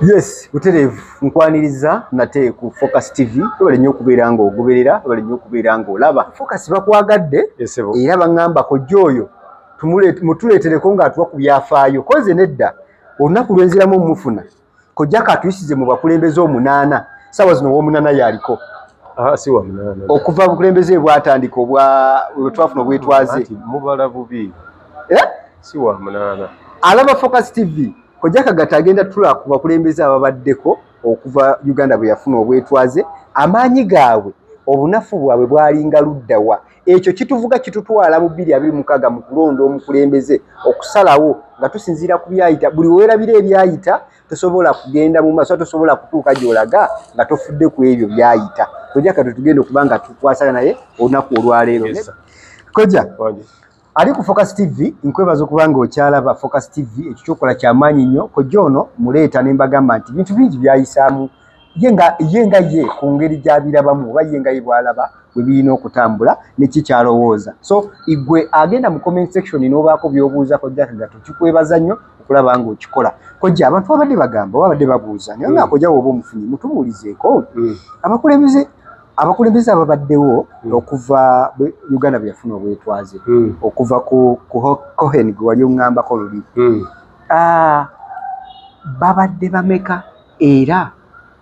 Yes, buterevu nkwaniriza nate ku Focus TV bali nnyo okubeera nga ogoberera bali nnyo okubeera nga olaba Focus bakwagadde era baŋŋamba ko joyo mutuleetereko ng'atuwa ku byafaayo koze nedda olunaku lwenziramu mufuna kojja katuyisize mu bakulembeze 8 ssaawa zino ow'omunana yaliko si wa munana okuva bukulembeze bwatandika twafuna obwetwaze mubala bubi si wa munana alaba Focus TV kojja kagata agenda tula ku bakulembeze ababaddeko okuva Uganda bwe yafuna obwetwaze amaanyi gaabwe obunafu bwabwe bwalinga luddawa ekyo kituvuga kitutwala mu 2026 mu kulonda omukulembeze okusalawo nga tusinziira ku byayita buli weerabira ebyayita tosobola kugenda mu maaso tosobola kutuuka gy'olaga nga tofudde ku ebyo byayita kojja kati tugenda okuba nga tukwasana naye olunaku olwaleero kojja ali ku Focus TV nkwebaza okubanga okyalaba Focus TV ekikyokola kyamaanyi nnyo kojja ono muleeta ne mbagamba nti bintu bingi byayisaamu ye ku ngeri gy'abirabamu oba ye nga ye bw'alaba bwe birina okutambula nekikyalowooza so igwe agenda mu comment section n'obaako by'obuuza kojja kagato kikwebaza nnyo okulaba nga okikola kojja abantu babadde bagamba babadde babuuza naye nga kojja woba omufunyi mutubuulizeeko abakulembeze ababaddewo okuva Uganda bwe yafuna obwetwaze okuva ku Cohen gwe wali oŋŋambako luli babadde bameka era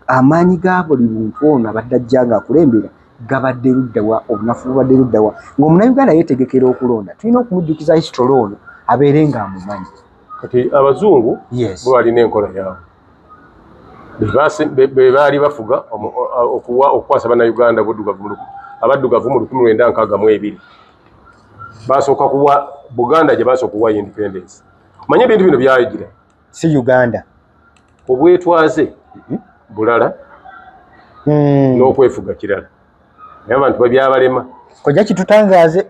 amaanyi ga buli muntu ono abadde ajja ng'akulembera gabadde luddawa obunafu bubadde luddawa ng'omunnayuganda yeetegekera okulonda tulina okumujjukiza history ono abeere ng'amumanyi kati abazungu bo balina enkola yaabwe be baali bafuga okukwasa bannayuganda abaddugavu mu 1962 basooka kuwa Buganda gye basooka kuwa independence manye ebintu bino byayigira si Uganda obwetwaze bulala n'okwefuga kirala naye abantu babyabalema kojja kitutangaaze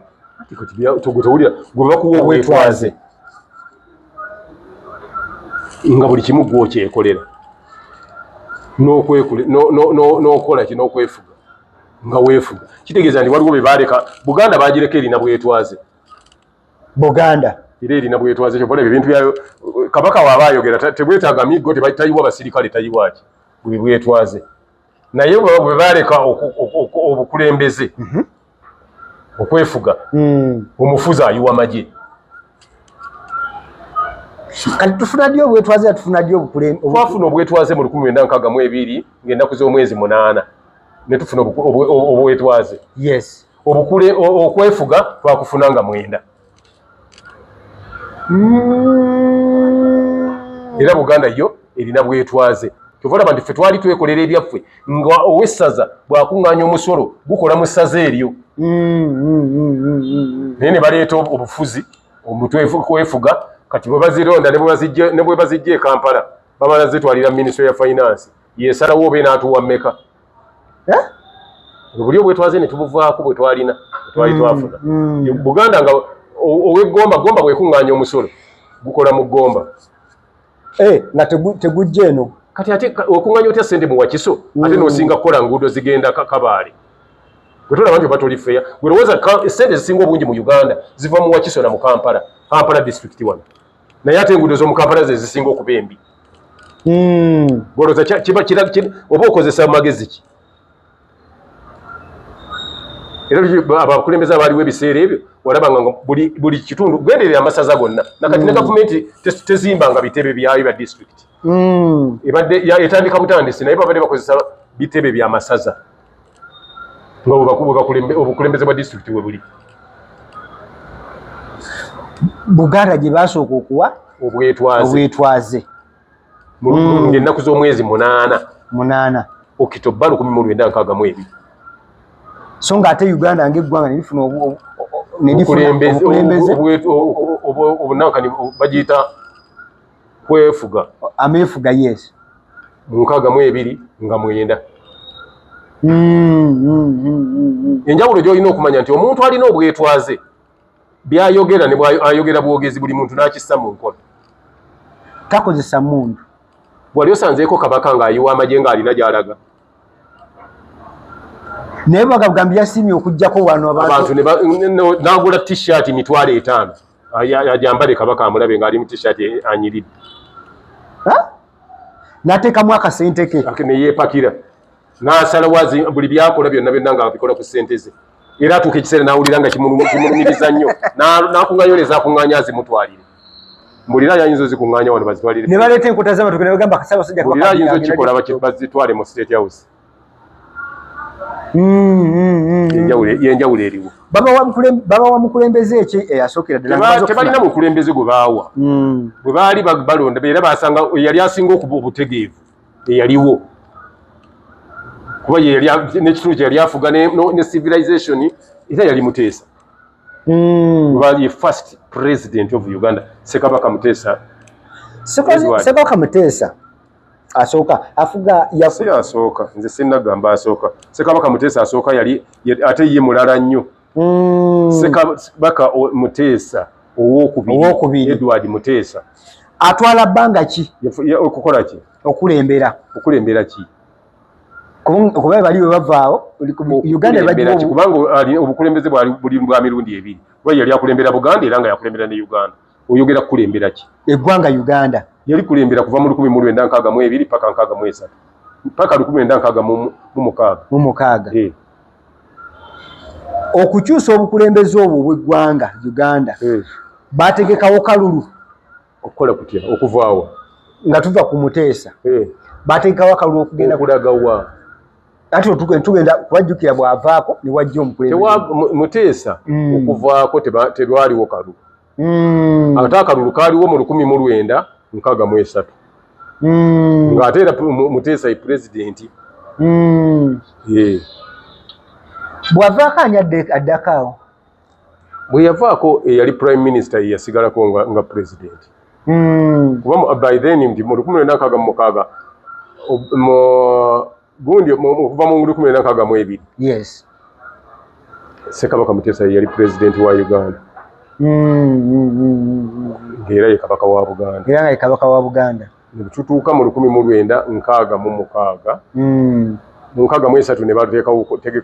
tugutawulira gwe bakuwa obwetwaze nga buli kimu gwokyekolera n'okola ki n'okwefuga nga weefuga kitegeeza nti waliwo be baaleka Buganda baagireka erina bwetwaze Buganda era erina bwetwaze kyobola ebintu byayo kabaka waaba ayogera tebwetaaga miggo tayiwa basirikale tayiwaki bwe bwetwaze naye bwe baaleka obukulembeze okwefuga omufuzi ayiwa magye kati tufuna ddi obwetwaze tufuna ddi obukulembeze twafuna obwetwaze mu 1962 ng'ennaku z'omwezi 8 ne tufuna obwetwaze yes okwefuga twakufuna nga 9 era Buganda yo erina bwetwaze kyova olaba nti ffe twali twekolera ebyaffe nga owessaza bw'akuŋŋaanya omusolo gukola mu ssaza eryo naye ne baleeta obufuzi kwefuga kati bwe bazironda ne bwe bazijja e Kampala bamala zitwalira Ministry ya Finance yesalawo obe n'atuwa mmeka buli obwetwaze ne tubuvaako bwe twalina twali twafuna Buganda nga ow'eggomba gomba bwekuŋŋaanya omusolo gukola mu ggomba nga tegujja eno kati ate okuŋŋaanya otya ssente mu Wakiso ate n'osinga kukola nguudo zigenda Kabaale gwe tolaba nti oba toli feya gwe lowooza ssente zisinga obungi mu Uganda ziva mu Wakiso na mu Kampala district wano naye ate enguudo z'omu Kampala ze zisinga okuba embi golooza oba okozesa magezi ki era abakulembeze abaaliwo ebiseera ebyo walabanga nga buli kitundu genderera amasaza gonna nakati ne gavumenti tezimbanga bitebe byayo bya district ebadde etandika butandisi naye babadde bakozesa bitebe byamasaza nga obukulembeze bwa district we buli Buganda gye basooka okuwa obwetwaze ng'ennaku z'omwezi 8 Okitoba 1962 so nga ate Uganda ng'eggwanga nelifuna obunankani bagiyita kwefuga ameefuga yes mu 62 nga 9 enjawulo gy'olina okumanya nti omuntu alina obwetwaze byayogera ne bwayogera bwogezi buli muntu n'akissa mu nkola takozesa mundu wali osanzeeko kabaka ng'ayiwa amagye ng'alina gy'alaga naye bagambye yasimye okujjako wano abantu n'agula t-shirt 5,000 ajambale kabaka amulabe ng'ali mu t-shirt anyiridde n'ateekamu akasente ke ne yeepakira n'asala wazi buli byakola byonna nga abikola ku ssente ze era atuuka ekiseera n'awulira nga kimulumiriza nnyo n'akuŋŋanyoleza akuŋŋaanya azimutwalire mbulira yayinza ozikuŋŋaanya wano bazitwalire ne baleeta enkota z'amatooke ne bagamba Ssaabasajja mbulira ayinza okikola bazitwale mu State House yenjawulo eriwo babawa mukulembeze ki eyasookera ddala tebalina mukulembeze gwe baawa bwe baali balonda era basanga yali asinga okuba obutegeevu eyaliwo kuba n'ekitundu kye yali afuga ne civilization era yali Muteesa kuba ye first president of Uganda Ssekabaka Muteesa Ssekabaka Muteesa asooka afuga si asooka nze sinnagamba asooka Ssekabaka Muteesa asooka yali ate ye mulala nnyo Ssekabaka Muteesa owookubiri Edward Muteesa atwala bbanga ki okukola ki okulembera ki kuba bali bwe bavaawo Uganda bajja kubanga obukulembeze buli bwa mirundi ebiri kuba yali akulembera Buganda era nga yakulembera ne Uganda oyogera kukulembera ki eggwanga Uganda yali kulembera kuva mu 1962 paka 1963 paka 1966 okukyusa obukulembeze obwo bw'eggwanga Uganda baategekawo kalulu okukola kutya okuvaawo nga tuva ku Muteesa baategekawo kalulu okugenda okulagawa ate tugenda kubajjukira bw'avaako ne wajja omukulembeze Muteesa okuvaako tebwaliwo kalulu ate akalulu kaaliwo mu 1963 ng'ate era Muteesa ye pulezidenti bw'avaako ani addakaawo bwe yavaako eyali prime minister ye yasigalako nga pulezidenti kuba by then nti mu 1966 gundi okuva mu 1962 yes Ssekabaka Muteesa yali pulezidenti wa Uganda era ye kabaka wa Buganda ne tutuuka mu 1966 mu 63 ne bategeka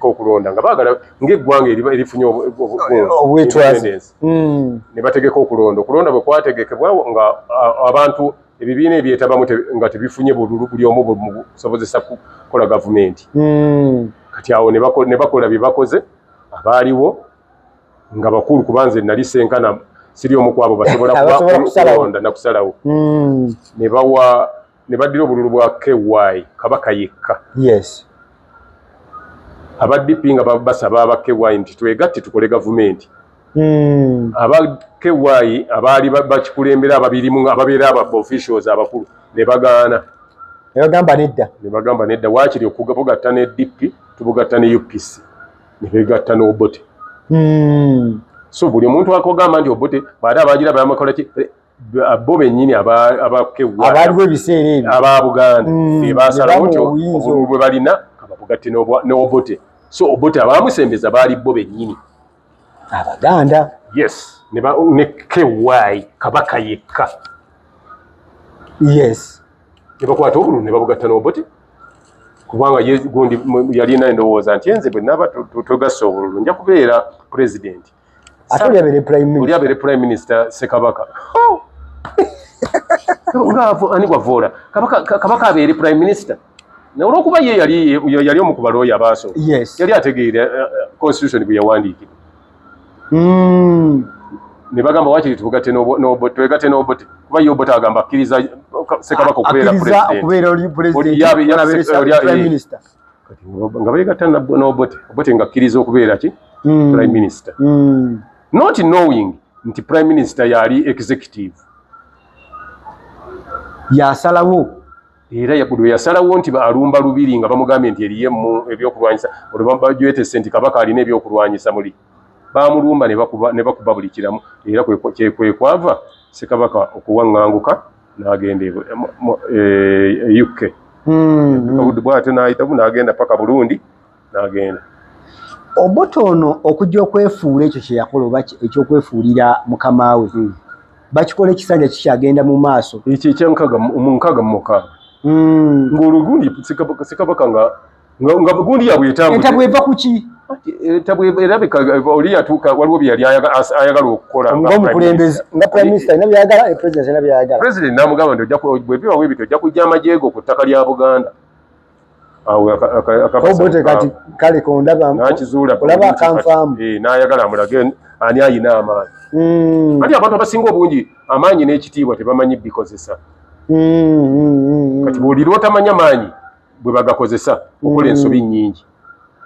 okulonda nga baagala ng'eggwanga erifunye obwetwaze ne bategeka okulonda bwe kwategekebwa nga abantu ebibiina ebyetabamu nga tebifunye bululu buli omu busobozesa kukola gavumenti kati awo ne bakola bye bakoze abaaliwo nga bakulu kubanze nali senkana siri omu kwabo basobola kulonda nakusalawo ne baddira obululu bwa KY kabaka yekka yes aba DP nga basaba aba KY nti twegatte tukole gavumenti aba KY abaali bakikulembera ababirimu ababeera aba officials abakulu ne bagaana ne bagamba nedda waakiri okugatta ne DP tubugatta ne UPC ne begatta n'Obote so buli omuntu akogamba nti Obote baada abagira bamakola ki bo bennyini aba KY abaaliwo ebiseera ebyo aba Buganda basalawo nti obululu bwe balina kababugatte n'Obote so Obote abamusembeza baali bo bennyini Abaganda yes ne KY kabaka yekka yes ne bakwata obululu ne babugatta n'Obote kubanga gundi yalina endowooza nti enze bwe naba togassa obululu nja kubeera pulezidenti ate oli abeere prime minister Ssekabaka ani gwavoola kabaka abeere prime minister olw'okuba ye yali omu ku balooya abaasooka yali ategeera constitution bwe yawandiikibwa ne bagamba waakiri twegatte n'Obote kuba ye Obote agamba akkiriza Ssekabaka okubeera pulezidenti nga beegatta n'Obote nga akkiriza okubeera ki prime minister not knowing nti prime minister yali executive yasalawo era bwe yasalawo nti alumba lubiri nga bamugambye nti eriyemu ebyokulwanyisa olwo bajwetese nti kabaka alina ebyokulwanyisa muli bamulumba ne bakuba buli kiramu era kwe kwava Ssekabaka okuwaŋŋanguka n'agenda UK bwate n'ayitamu n'agenda paka Burundi n'agenda Obote ono okujja okwefuula ekyo kye yakola oba ekyokwefuulira mukama we bakikola ekisanja kikyagenda mu maaso ekyo ekyankaaga mu 66 ng'olugundi Ssekabaka nga nga gundi ya bwetambudde entabwe eva kuki entabwe erabika oli yatuuka waliwo byali ayagala okukola ng'omukulembeze nga prime minister ina byayagala president ina byayagala president namugamba nti bwe biba bwebityo ojja kujja amajeego ku ttaka lya Buganda awo obote kati kale kondaba nakizuula olaba akanfaamu n'ayagala amulage ani ayina amaanyi ati abantu abasinga obungi amaanyi n'ekitiibwa tebamanyi bikozesa kati bw'olira otamanya maanyi bwe bagakozesa okukola ensobi nnyingi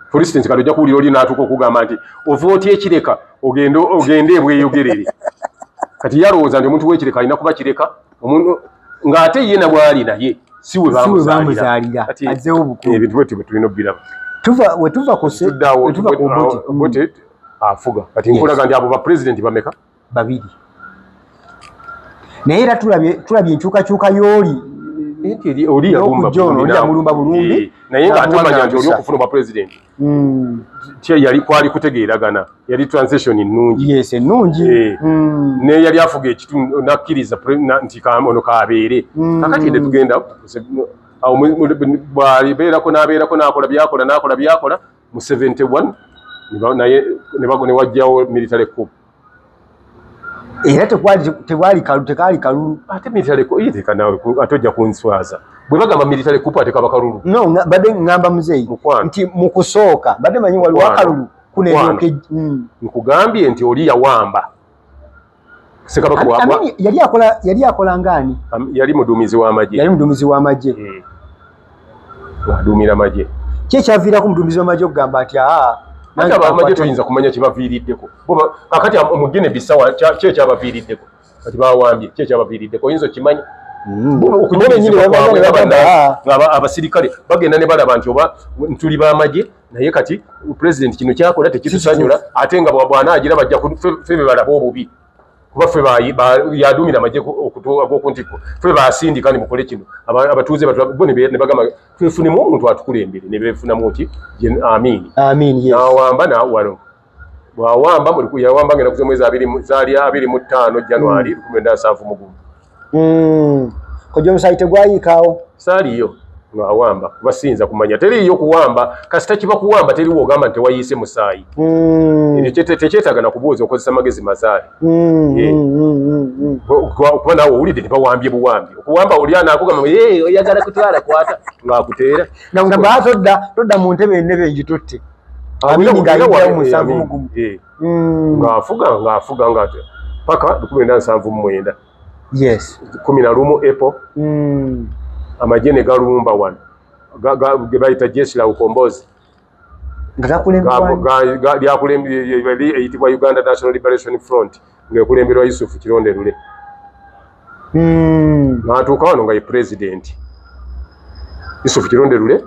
for instance kati ojja kuwulira oli n'atuuka okugamba nti ova otya ekireka ogende ebweyogerere kati yalowooza nti omuntu w'ekireka alina kuba kireka omuntu ng'ate ye na bw'ali naye si we bamuzaalira azzeewo obukulu ebintu bwe tulina obiraba wetuva ku Obote afuga kati nkulaga nti abo ba president bameka babiri naye era tulabye enkyukakyuka y'oli oli yamulumba bulumbi naye ng'atomanya nti oli okufuna obwa president yali kwali kutegeeragana yali transition ennungi yes ennungi naye yali afuga ekitundu nakkiriza nti ono kaabeere kakati ende tugenda awo bwalibeerako n'abeerako n'akola byakola mu 71 naye ne wajjawo military coup era tekaali kalulu ate military coup yiteka nawe ate ojja kunswaza bwe bagamba military coup ate kaba kalulu no badde ngamba muzeeyi nti mu kusooka badde manyi waliwo akalulu kuneeyoke nkugambye nti oli yawamba Sekabaka yali akola ngani yali muduumizi w'amagye waduumira amagye kyekyaviirako muduumizi w'amagye okugamba nti ate abamagye toyinza kumanya kibaviiriddeko kakati omugene bisawa kyekyabaviiriddeko kati bawambye kyekyabaviiriddeko oyinza okimanya nga abasirikale bagenda ne balaba nti oba tuli b'amagye naye kati pulezidenti kino kyakola tekitusanyula ate nga bw'anaagira bajja ffe bebalaba obubi kuba ffe yaduumira amagye ag'okuntiko ffe basindika ne mukole kino abatuuze bo ne bagamba twefunemu omuntu atukulembere ne beefunamu oti amiini n'awamba n'awalo bw'awamba yawamba ngenda kuza mwezi zaali 25 January 1971 kojja omusayi tegwayiikaawo saaliyo ng'awamba basinza kumanya teriiyo kuwamba kasita kiba kuwamba teriwo ogamba nti tewayiise musaayi ekyo tekyetaaga na kubuuza okozesa magezi mazaali kuba naawe owulidde tebawambye buwambi okuwamba oli anaakugamba oyagala kutwala kwata ng'akuteera nagamba todda mu ntebe ennebe ngitutte ng'afuga ng'ate paka 1979 yes 11 April amagye ne galumba wano ge bayita jeshi la ukombozi lyakulembeyitibwa Uganda National Liberation Front ng'ekulemberwa Yusufu Kironde-Lule n'atuuka wano nga ye president Yusufu Kironde-Lule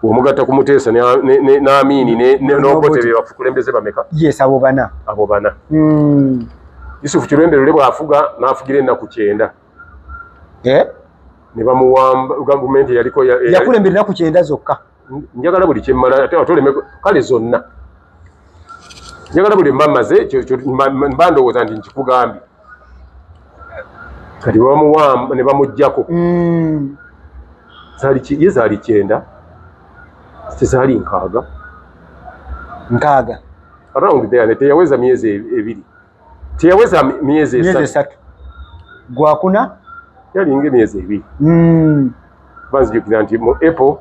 omugatta ku Muteesa n'Amiini n'Obote be bakulembeze bameka yes abo bana Yusufu Kironde-Lule bw'afuga n'afugira ennaku 9 ne bamuwamba gavumenti yaliko yakulembera ennaku 9 zokka njagala buli kyemmala ate atoleme kale zonna njagala buli mbamaze mba ndowooza nti nkikugambye kati bamuwamba ne bamuggyako ye zaali 9 tezaali 6 around there teyaweza myezi 2 teyaweza myezi 3 gwakuna yalinga emyezi 2 banzijukira nti mu April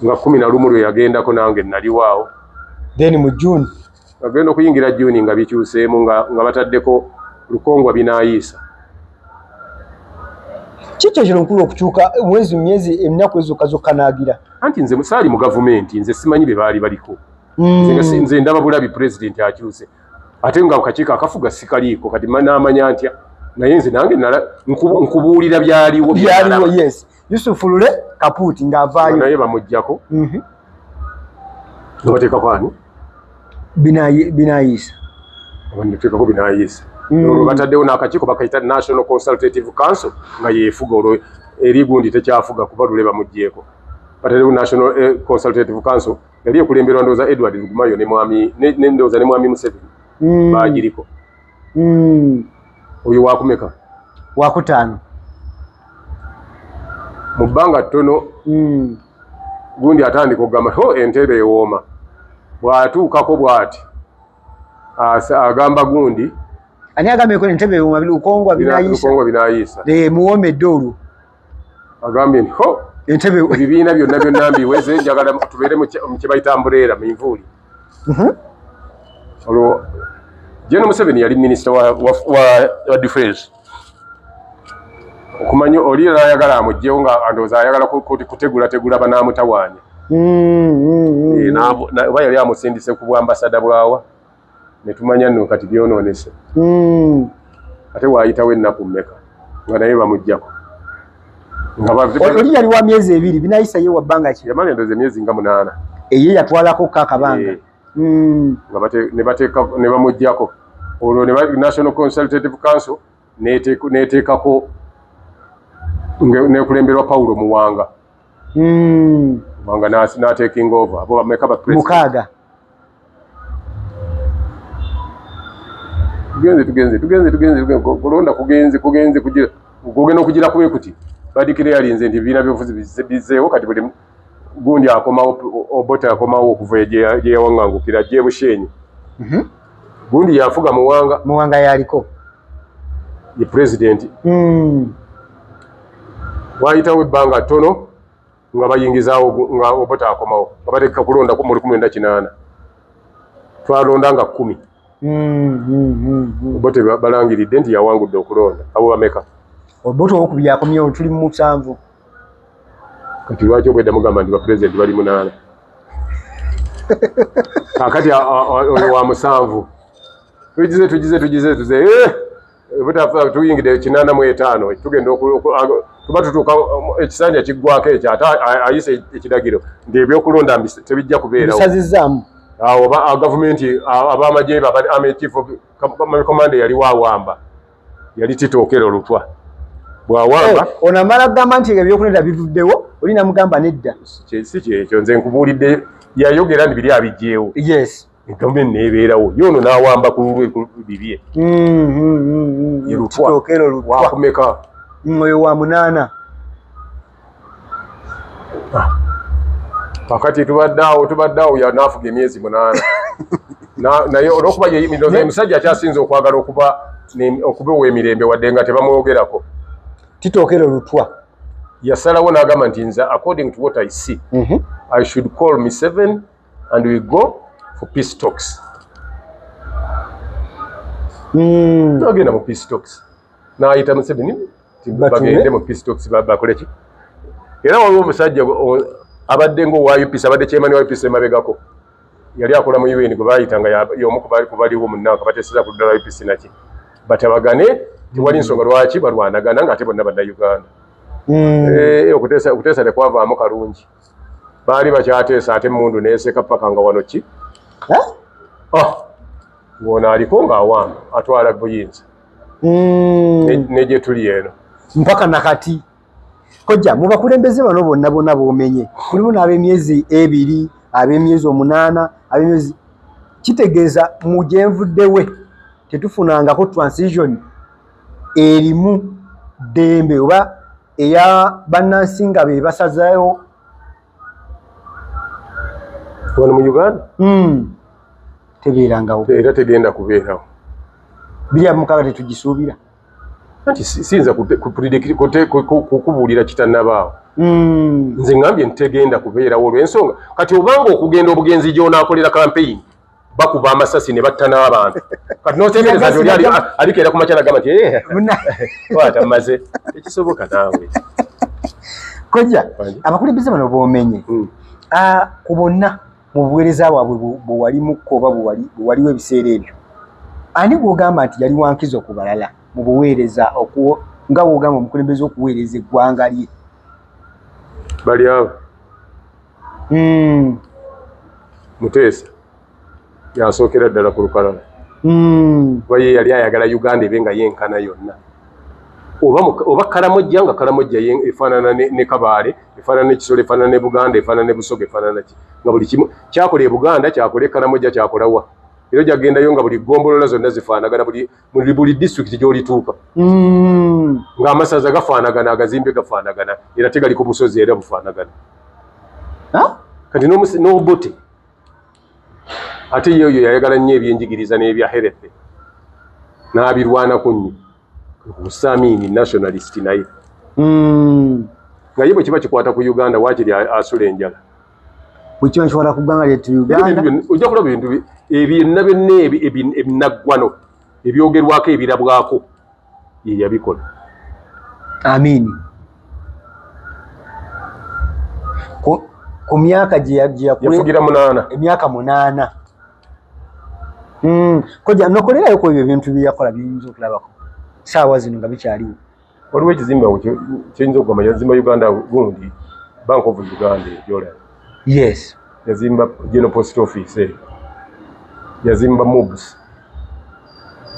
nga 11 lwe yagendako nange naliwaawo then mu June agenda okuyingira June nga bikyuseemu nga bataddeko Lukongwa binaayiisa kikyo kino nkulu okukyuka myezi emnaku ezokka zokka naagira anti nze musaali mu gavumenti nze simanyi be baali baliko nze ndaba bulabi pulezidenti akyuse ate nga akakiiko akafuga sikaliiko kati n'amanya ntya naye nze nange nkubuulira byaliwo yes Yusufu Lule Kaputi ng'avaayo naye bamuggyako bateekako ani binaayiisa bateekako binaayiisa olwo bataddewo n'akakiiko bakayita National Consultative Council nga yeefuga olwo eri gundi tekyafuga kuba Lule bamuggyeko bataddewo National Consultative Council yali ekulemberwa ndowooza Edward Lugumayo ndowooza ne Mwami Museveni baagiriko oyo wakumeka wakutaano mu bbanga ttono gundi atandika okugamba entebe ewooma bw'atuukako bw'ati agamba gundi ani agambye ko entebe ewooma lukongwa binayiisa muwoomedde olwo agambye nti entebe ebibiina byonna mbiweze njagala tubeere mu kye bayita ambuleera minvuuli olwo General Museveni yali minisita wa defense okumanya oli ayagala amugyewo nga ndowooza ayagala kutegula banaamutawaanya oba yali amusindise ku bwambasada bwawa ne tumanya nno kati byonoonese ate waayitawo ennaku mmeka nga naye bamuggyako oli yali wa myezi 2 binayisa ye wa bbanga ki yamala endowooza emyezi nga 8 eye yatwalako kakabanga ne bamuggyako olwo National Consultative Council neteekako nekulemberwa Paulo Muwanga Muwanga n'ateeking over abo bameka ba president tugenze kulonda kugenze kugenda okugira kuwe kuti badikire yalinze nti bina byofuzi bizeewo kati buli gundi akomawo Obote akomawo okuva gye yawangangukira gye Bushenyi gundi yafuga Muwanga yaliko ye president waayitawo ebbanga ttono nga bayingizaawo nga Obote akomawo nga bateeka kulonda ku 1998 twalonda nga 10 Obote balangiridde nti yawangudde okulonda abo bameka Obote okubiri akomyewo tuli mu 7 kati lwaki obwedda mugamba nti bapresident bali 8 kakati oyo wa 7 tugize Obote tuyingidde 85 tugenda tuba tutuuka ekisanja kiggwako ekyo ate ayise ekiragiro nti ebyokulonda tebijja kubeerawo bisazizaamu awo gavumenti ab'amagye Army Chief Commander yali waawamba yali Tito Okello Lutwa bwawamba ono amala kugamba nti ebyokulonda bivuddewo oli namugamba nedda si kyekyo nze nkubuulidde yayogera nti biri abijjeewo yes gavumenti neebeerawo yono n'awamba ku lulwe bibye Tito Okello Lutwa wakumeka oyo wa 8 kakati tubaddeawo yanaafuga emyezi 8 naye olwokuba emisajja akyasinze okwagala okubewa emirembe wadde nga tebamwogerako Tito Okello Lutwa yasalawo n'agamba nti nze according to what I see I should call Museveni and we go for peace talks agenda mu peace talks n'ayita Museveni bagende mu peace talks bakoleki era waliwo omusajja abadde ng'owa UPC abadde chairman wa UPC emabegako yali akola mu UN gwe baayitanga y'omu ku baliwo munnanka bateeseza ku ddala UPC naki batabagane tewali nsonga lwaki balwanagana ng'ate bonna bannayuganda okuteesa tekwavaamu kalungi baali bakyateesa ate emmundu neeseka paka nga wano ki ng'ono aliko ng'awamba atwala buyinza ne gye tuli eno mpaka nakati kojja mu bakulembeze bano bonna boomenye mulimu n'ab'emyezi 2 ab'emyezi 8 ab'emyezi kitegeeza mu gyenvuddewe tetufunangako transition erimu ddembe oba eya bannansi nga be basazaayo wano mu Uganda tebeerangawo era tegenda kubeerawo biri amukaga tetugisuubira anti siyinza kukubuulira kitannabaawo nze ngambye ntegenda kubeerawo olw'ensonga kati obanga okugenda obugenzi gy'onaakolera kampeyini bakuba amasasi ne batta n'abantu kati n'otegereza nti oli alikeera ku makyala gamba nti watamaze ekisoboka naawe kojja abakulembeze bano boomenye ku bonna mu buweereza bwabwe bwe walimukko oba bwe waliwo ebiseera ebyo ani gw'ogamba nti yali wankizo ku balala mu buweereza nga wogamba omukulembeze okuweereza eggwanga lye bali abo Muteesa yasookera ddala ku lukalala kuba ye yali ayagala Uganda ebe nga yenkana yonna oba Karamojja nga Karamojja efaanana ne Kabaale efaanana ne Kisolo efaanana ne Buganda efaanana ne Busoga efaanana ki nga buli kimu kyakola e Buganda kyakola e Karamojja kyakolawa era jagendayo nga buli gombolola zonna zifaanagana buli disitulikiti gy'olituuka ng'amasaza gafaanagana agazimbe gafaanagana era tegali ku busozi era bufaanagana kati n'obote ate yeyo yayagala nnyo ebyenjigiriza n'ebya health n'abirwanako nnyo Usamiini nationalist naye nga ye bwe kiba kikwata ku Uganda waakiri asula enjala bwe kiba kikwata ku ggwanga lyettu Uganda ojja kulaba ebintu byonna byonna ebinaggwano ebyogerwako ebirabwako ye yabikola. Amiini. Ku myaka gye yafugira 8 emyaka 8 koja nokolerayo ku ebyo ebintu bye yakola biyinza okulabako saawa zino nga bikyaliwo. Waliwo ekizimba kyeyinza okugamba yazimba Uganda gundi Bank of Uganda ebyola. Yes. Yazimba General Post Office yazimba MOBS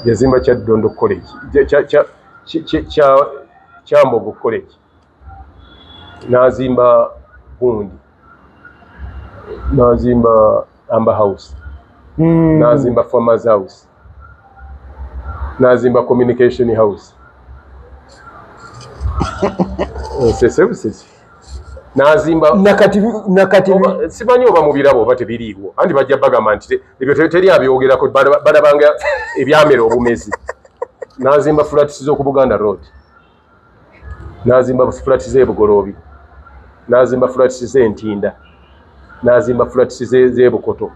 yazimba Kyaddondo College Kyambogo College nazimba gundi nazimba Amber House nazimba Farmers House nazimba Communication House services nazimba nakati simanyi oba mu birabo oba tebiriiwo anti bajja bagamba nti ebyo teri abyogerako balabanga ebyamera obumezi. Nazimba flats z'oku Buganda Road nazimba flats z'ebugoloobi nazimba flats z'Entinda nazimba flats z'ebukoto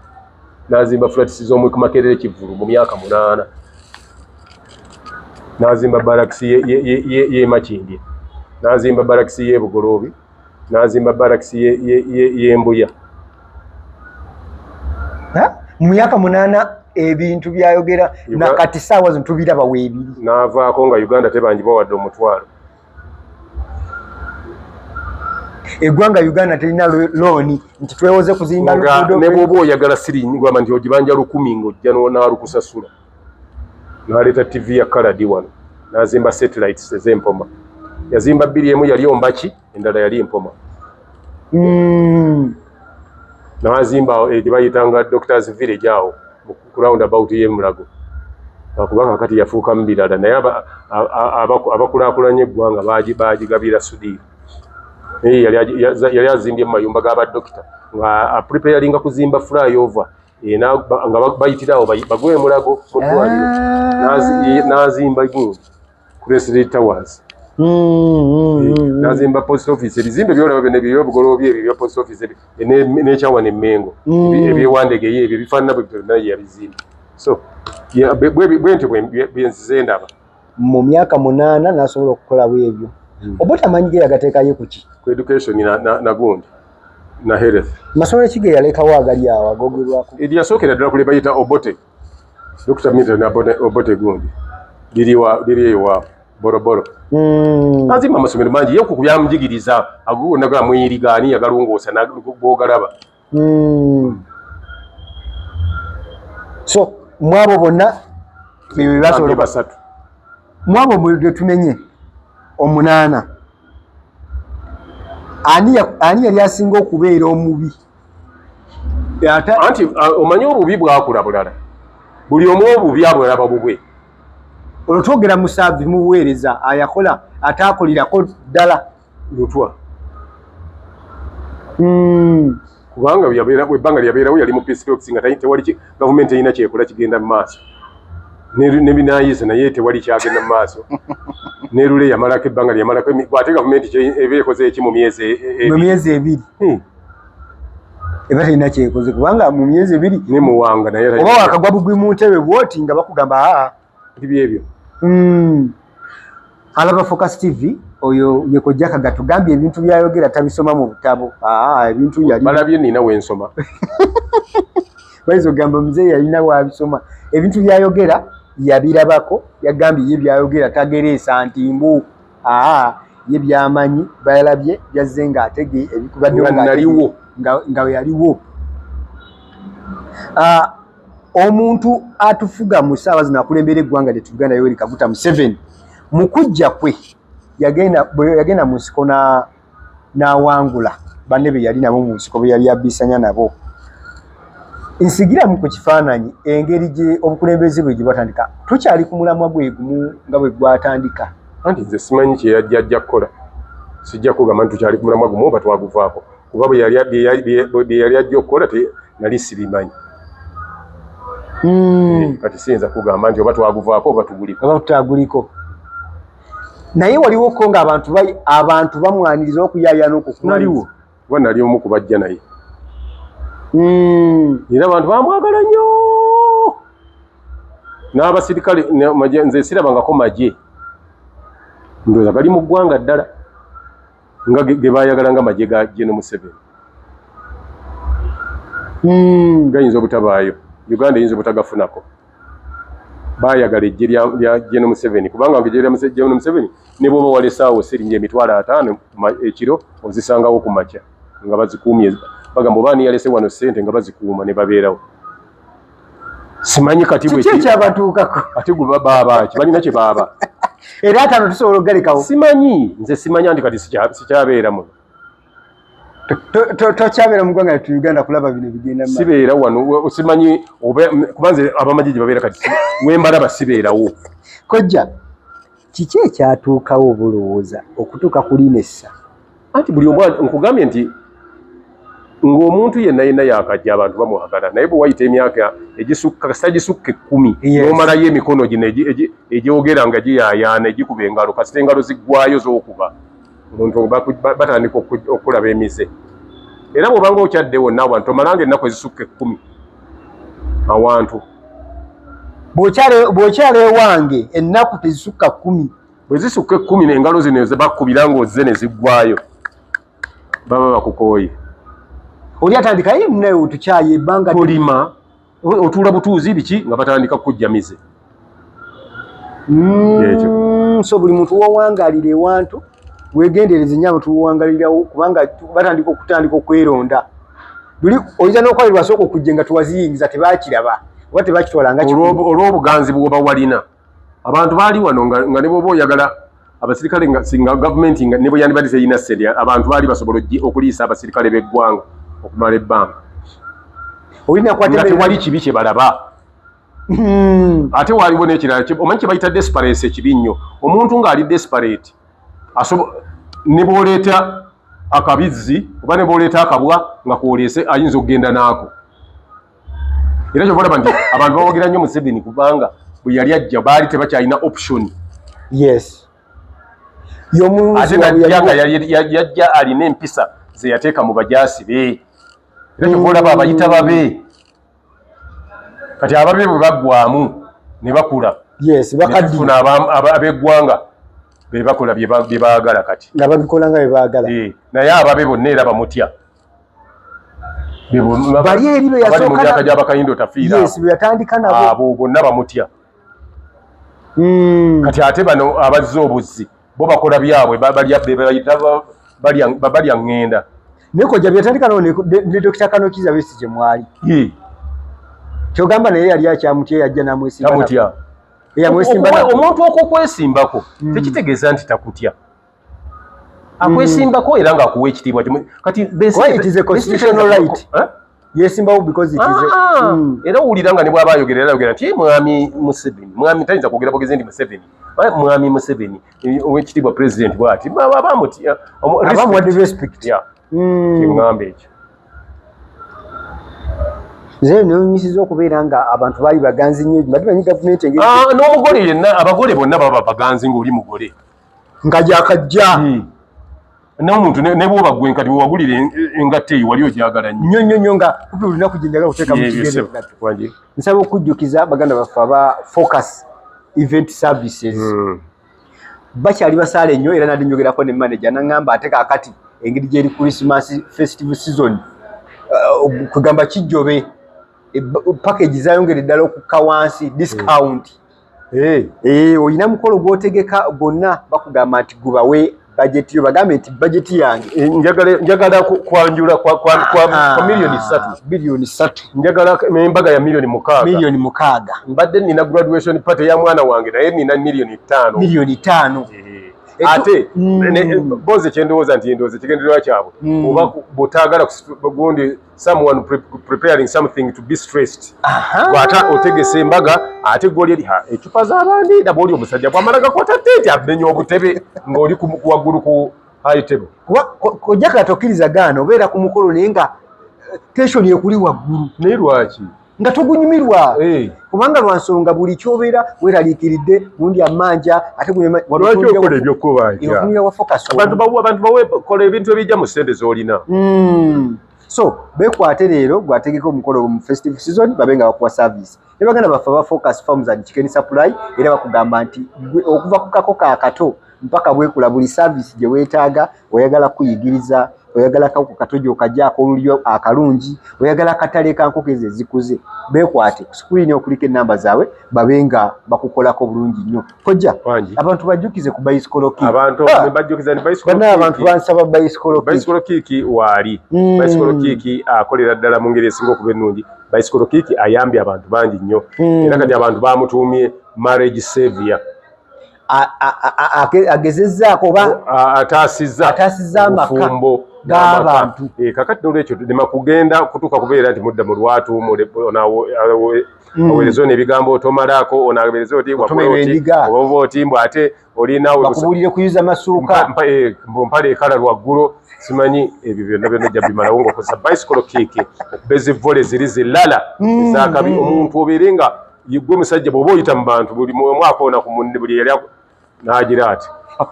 nazimba flats z'omu Makerere Kivulu mu myaka 8 nazimba barracks ye Makindye nazimba barracks y'ebugoloobi nazimba barracks ye Mbuya. Mu myaka 8 ebintu byayogera nakati saawa zino tubiraba weebiri navaako nga Uganda tebanjiba wadde omutwalo. Eggwanga Uganda terina looni nti twewoze kuzimba luguudo ne bw'oba oyagala siringi gwamba nti ogibanja 1000 ng'ojja n'alukusasula n'aleeta TV ya kaladi wano n'azimba satellites ez'Empoma yazimba 2 emu yali Ombaki endala yali Empoma. N'azimba gye bayitanga Doctors Village awo ku roundabout y'e Mulago kubanga kati yafuuka mu birala naye abakulaakulanya eggwanga baagigabira Sudiiri. Yali azimbye mu mayumba g'abadokita nga preparinga kuzimba flyover nga bayitirawo bagwe Mulago mu ddwaliro n'azimba gundi President Towers n'azimba post office ebizimbe byolaba bino ebyobugoloobi ebyo bya post office n'ekyawa n'Emmengo ebyewandege ye ebyo bifaanana bwe bityo naye yabizimba. So bwentyo bwenzize ndaba mu myaka 8 n'asobola okukola bwebyo. Obote amanyi ge yagateekayo kuki ku education na gundi na health. Masomero ki ge yalekawo agali awo agogerwako eryasookera ddala kule bayita Obote Dr. Milton Obote gundi liri ewa Boroboro. Azimba amasomero mangi ye okubyamujigiriza agugondagala mwirigani yagalongoosa n'bogalaba. So mwabo bonna bebasobola basatu mwabo bwe tumenye 8 ani yali asinga okubeera omubi anti omanyi obubi bwakula bulala buli omu obubi abulaba bubwe olwotwogera musaavi mu buweereza ayakola ataakolirako ddala lutwa kubanga ebbanga lyabeerawo yali mu peace talks nga tewali gavumenti erina kyekola kigenda mu maaso ne binayiza naye tewali kyagenda mu maaso ne lule yamalako ebbanga lyamalako ate gavumenti eba ekoze eki mu myezi 2 eba terina kyekoze kubanga mu myezi 2 ne muwanga naye oba wakagwa bugwi mu ntebe bwoti nga bakugamba byebyo. Alaba Focus TV oyo yekojja kagatugambye ebintu byayogera tabisoma mu butabo ebintu yali balabye nina wensoma baizo gamba mzee yalina wabisoma ebintu byayogera yabirabako yagambye ye byayogera tageresa ntimbu ye byamanyi bayalabye byazenga atege ebikubadde nga yaliwo omuntu atufuga mu saawa zino akulembera eggwanga lye Uganda Yoweri Kaguta Museveni mukujja kwe yagenda mu nsiko n'awangula banne be yali nabo mu nsiko bwe yali abisanya nabo. Nsigiramu ku kifaananyi engeri gye obukulembeze bwe gye bwatandika tukyali ku mulamwa gwe gumu nga bwe gwatandika anti nze simanyi kye yajja kukola sijja kugamba nti tukyali ku mulamwa gumu oba twaguvaako kuba bwe yali ajja okukola nali sirimanyi. Kati siyinza kugamba nti oba twaguvaako oba tutaguliko. Naye waliwo ko nga abantu bamwaniriza okuyaayana naliwo kuba nali omu kubajja naye. Era abantu bamwagala nnyo n'abasirikale nze sirabangako magye ndowooza gali mu ggwanga ddala nga ge baayagala nga magye ga Gen. Museveni. Gayinza obutabaayo, Uganda eyinza obutagafunako. Baayagala eggye lya Gen. Museveni kubanga eggye lya Gen. Museveni ne bw'oba walesaawo siringi emitwalo 5 ekiro ozisangawo ku makya nga bazikuumye. Bagamba oba ani yalese wano ssente nga bazikuuma ne babeerawo. Simanyi kati bwe kiki kyabatuukako ate gwe baaba kibalina kye baaba era atano tusobola okugalekawo. Simanyi, nze simanya nti kati sikyabeera muno. Tokyabeera mu ggwanga lyattu Uganda kulaba bino bigenda mu sibeera wano simanyi kuba nze abamagye gye babeera kati wembalaba sibeerawo. Kojja kiki ekyatuukawo obulowooza okutuuka ku Linessa? Anti buli omu nkugambye nti ng'omuntu yenna yakajja abantu bamwagala naye bwe wayita emyaka kasita gisukka 10 n'omalayo emikono gino egyogera nga giyaayaana egikuba engalo kasita engalo ziggwayo z'okuba omuntu batandika okulaba emize. Era bw'obanga okyaddewo naawe abantu omalanga ennaku ezisukka 10 awantu. Bw'okyala ewange ennaku tezisukka 10. Bwe zisukka 10 n'engalo zino bakubira ng'ozze ne ziggwayo baba bakukooye. Oli atandika ye munayo tukyaye ebbanga tolima otuula butuuzi biki nga batandika kukujjamize. So buli muntu wawangaalira ewantu wegendereze nnyo tuwangalirawo kubanga batandika okweronda. Oyinza n'okwalirwa sooka okujja nga tuwaziyingiza tebaakiraba oba tebakitwalanga olw'obuganzi bw'oba walina. Abantu baali wano nga ne bw'oba oyagala abasirikale nga singa gavumenti ne bwe yandibadde teyina ssente abantu baali basobola okuliisa abasirikale b'eggwanga okumala ebbanga. Nga tewali kibi kye balaba. Ate waliwo n'ekirala omanyi kye bayita desperate ekibi nnyo. Omuntu ng'ali desperate ne bw'oleeta akabizzi oba ne bw'oleeta akabwa nga kwoleese ayinza okugenda naako. Era kyova olaba nti abantu bawogera nnyo Museveni kubanga bwe yali ajja baali tebakyalina option. Yes. Ate yajja alina empisa ze yateeka mu bajaasi be. Era kyova olaba abayita babe kati ababe bwe baggwamu ne bakula. Yes, bakadifuna ab'eggwanga be bakola bye baagala kati nga babikola nga bye baagala. Naye ababe bonna era bamutya. Bali eri be yasooka mu myaka gy'abakayindo tafiira. Yes, be yatandika nabo. Abo bonna bamutya. Kati ate bano abazze obuzzi bo bakola byabwe balya ngenda. Neko jabya tandika no ne Dr. Kanokiza Besigye mwali. Kyogamba naye yali akyamutye yajja namwesimba. Tamutya. Yamwesimba. Omuntu okwesimbako tekitegeeza nti takutya. Akwesimbako era ng'akuwa ekitiibwa kati it is a constitutional right. Yesimbawo because it is era owulira nga ne bw'aba ayogera era ayogera nti mwami Museveni mwami tayinza kwogera bogezi ndi Museveni mwami Museveni ow'ekitiibwa president bw'ati abamutya abamuwadde respect. Kiŋŋamba ekyo. Nze nenyisiza okubeera nga abantu baali baganzi nnyo batumanyi gavumenti engeri n'omugole yenna abagole bonna baba baganzi ng'oli mugole nga gyakajja n'omuntu ne bw'oba gwe kati wewagulira engatta eyo wali ogyagala nnyo nnyo nnyo nga kupi olunaku gye njagala okuteeka mu kigere. Nsaba okujjukiza baganda baffe aba Focus Event Services bakyali basaale nnyo era nadde njogerako ne manager naŋŋamba ate kaakati engeri gyeri Christmas festive season kugamba kijjobe package zayongere ddala okukka wansi discount. Oyina mukolo gw'otegeka gwonna bakugamba nti gubawe budget yo bagambe nti budget yange njagala kwanjula kwa milioni 3 njagala embaga ya milioni 6 mbadde nina graduation party ya mwana wange naye nina milioni 5 ate boze kyendowooza nti endowooza kigendererwa kyabwe oba bw'otaagala gundi someone preparing something to be stressed bw'ata otegesa embaga ate gw'oli eri ecupa z'abandi nabw'oli omusajja bw'amala gakwata tete amenya obutebe ng'oli waggulu ku high table kojja katokiriza gaana obeera ku mukolo naye nga tension ekuli waggulu naye lwaki nga togunyumirwa kubanga lwansonga buli kyobeera weeraliikiridde gundi amanja ate lwaki okola ebyokubanja abantu bawe kola ebintu ebijja mu ssente z'olina so bekwate leero gwategeka omukolo mu festive season babe nga bakuwa service ne baganda baffe aba Focus Farms and Chicken Supply era bakugamba nti okuva ku kako kaakato mpaka bwekula buli service gye weetaaga oyagala kuyigiriza oyagala kako katojo okajaako olulyo akalungi oyagala katale kankoko ezo ezikuze bekwate ku screen okulika ennamba zaabwe babenga bakukolako bulungi nnyo kojja abantu bajjukize ku bicycle kick abantu bajjukiza ni bicycle kick abantu bansaba bicycle kick waali bicycle kick akolera ddala mu ngeri esinga okuba ennungi bicycle kick ayambye abantu bangi nnyo era kati abantu bamutuumye marriage savior agezezzaako oba ataasizza amaka g'abantu kakati nolwekyo dema kugenda kutuuka kubeera nti mudda mu lwatu aweereza n'ebigambo otomalaako onaabereza oti oba oti mbw ate olinawe bakubuulire kuyuza masuuka mpale ekala lwaggulu simanyi ebyo byonna byonna ejja bimalawo ng'okozesa bicycle kick okuba ezivvole ziri zilala ezakabi omuntu obeere nga gwe musajja bw'oba oyita mu bantu buli mwaka ona ku munne buli yali n'agira ati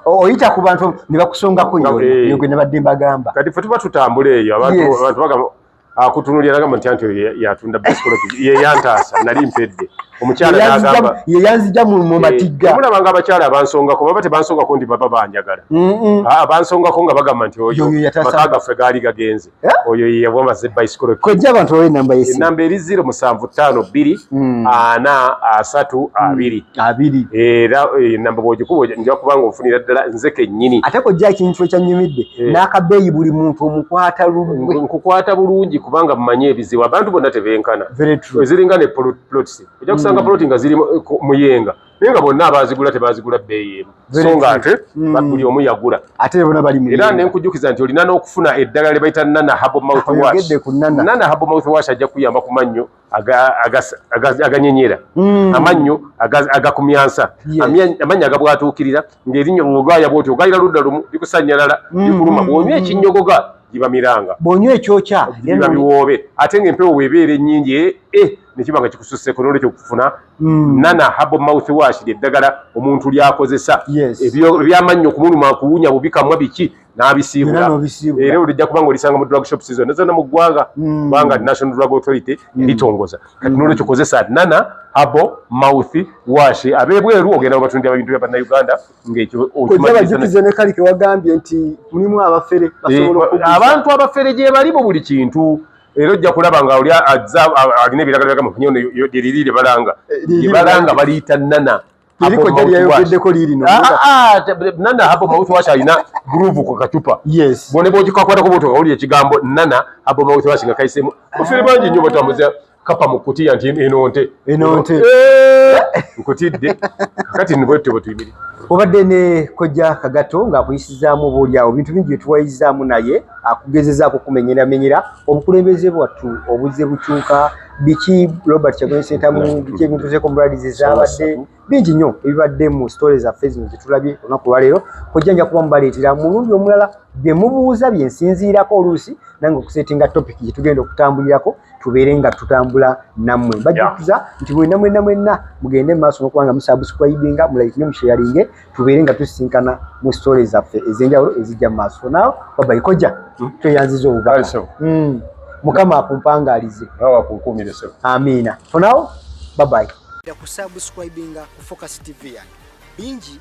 oyita ku bantu ne bakusongako yo gwe ne badde mbagamba kati ffe tuba tutambula eyo abantu bagamba akutunulira nagamba nti anti yatunda bicycle ye yantaasa nali mpedde omukyala n'agamba ye yanzija mu matigga mulabanga abakyala abansongako baba tebansongako nti baba banjagala bansongako nga bagamba nti oyo maka gaffe gaali gagenze oyo ye yabwamaze bicycle kojja abantu bawe enamba y'essimu enamba eri 0752 432 era enamba bw'ogikuba nja kubanga onfunira ddala nze kennyini ate kojja ekintu ekyanyumidde n'akabeeyi buli muntu omukwata lulwe nkukwata bulungi kubanga mmanyi ebizibu abantu bonna tebenkana eziringa ne plots ojja kusanga ploti nga ziri muyenga naye nga bonna abazigula tebazigula bbeeyi emu so nga ate buli omu yagula ate bona bali mu era nenkujjukiza nti olina n'okufuna eddagala lye bayita nana habo mouthwash nana habo mouthwash ajja kuyamba ku mannyo aganyenyera amannyo agakumyansa amannyo agabwatuukirira ng'erinnyo bw'ogaya bwoti ogayira ludda lumu likusanyalala likuluma bw'onywa ekinnyogoga giba miranga bw'onywa ekyokya giba biwoobe ate ng'empewo bw'ebeera ennyingi nekiba nga kikususseko n'olwekyo okufuna nana habo mouthwash lyeddagala omuntu lyakozesa ebyamannyo okumuluma kuwunya bubikamwa biki n'abisiibula era olijja kubanga olisanga mu drug shop season nezonna mu ggwanga kubanga National Drug Authority eritongoza kati n'olwekyo kozesa nana habo mouthwash ab'ebweru ogenda babatundira ebintu bya bannayuganda ng'ekyo bajjukize ne Kalike wagambye nti mulimu abafere abantu abafere gye bali mu buli kintu era ojja kulaba nga oli alina ebiragala byagamba nyono liriri lyebalanga baliyita nana eriko jali yayogeddeko liirino nana habo mouthwash alina groove ku kacupa bwone bwogikakwatako bwoti owulira ekigambo nana habo mouthwash nga kayiseemu bafere bangi nnyo batambuza kapa mu kutiya nti enonte nkutidde kakati nibwetyo bwetuyimiri obadde ne kojja Kagato ng'akuyisizaamu obaolyawo bintu bingi bye tuwayizaamu naye akugezezaako kumenyeramenyera obukulembeze bwattu obuzze bukyuka biki Robert Kyagulanyi Ssentamu biki ebintu zekomrades ezabadde bingi nnyo ebibadde mu stories zaffe zino zetulabye olunaku lwaleero kojja nja kuba mubaleetera mulundi omulala bye mubuuza bye nsinziirako oluusi nange okusetinga topic gye tugenda okutambulirako tubeere nga tutambula nammwe bajjukiza nti mwenna mugende mu maaso n'okubanga musubscribinga mulike ne musharinge tubeere nga tusisinkana mu stories zaffe ez'enjawulo ezijja mu maaso naawe babayi kojja tweyanziza obubaka mukama akumpangalize amiina for now bye bye. Kusubscribinga ku Focus TV yange bingi